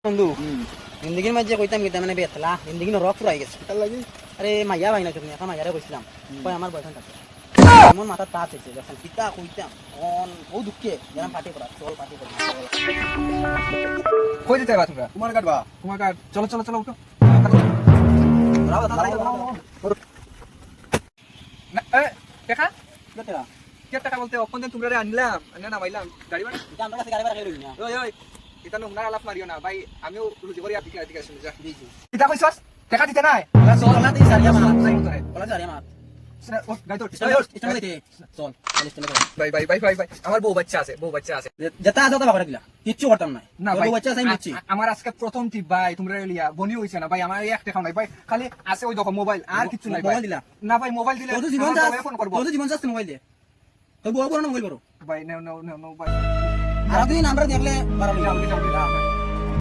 বন্ধু জিন্দগির মাঝে কইতাম কইতাম মানে বেতলা জিন্দগি রক ফুরাই গেছে তার লাগি আরে মাইয়া ভাই না তুমি এখন মাইয়ারে কইছিলাম কই আমার বয়ফ্রেন্ড আছে এমন মাথা তাপ হয়েছে যখন পিতা কইতাম অন ও দুঃখে যেরকম পার্টি করা চল পার্টি করা কই যেতে পারবা তোমরা তোমার কাটবা তোমার কার চলো চলো চলো উঠো রাও দাদা না এ দেখা বেতলা কে টাকা বলতে অপন দিন তোমরা আনলাম আনলা না মাইলাম গাড়ি বাড়ি এটা আমরা কাছে গাড়ি ভাড়া লই না ওই ওই এটা নোংরা আলাপ মারিও না ভাই আমিও রুজি করি আপনি কি শুনে যা দিছি এটা কইছস টাকা দিতে নাই চল না তুই সারিয়া মার যাই মতো রে বলা সারিয়া মার ও গাড়ি তো স্টেশন দিতে চল চল ভাই ভাই ভাই ভাই ভাই আমার বউ বাচ্চা আছে যেটা আছে ওটা বাবা দিলা কিচ্ছু করতাম না না ভাই বাচ্চা চাই মুচ্ছি আমার আজকে প্রথম টিপ ভাই তোমরা লিয়া বনি হইছে না ভাই আমার এই একটা খাও নাই ভাই খালি আছে ওই দেখো মোবাইল আর কিছু নাই ভাই মোবাইল দিলা না ভাই মোবাইল দিলে তোর জীবন আমার যা বউয়ে ফোন করব তোর জীবন যা মোবাইল দে তোর বউ বড় না মোবাইল বড় ভাই নো নো নো নো ভাই আর তুই নাম্বার দেখলে বাড়াবি যাও যাও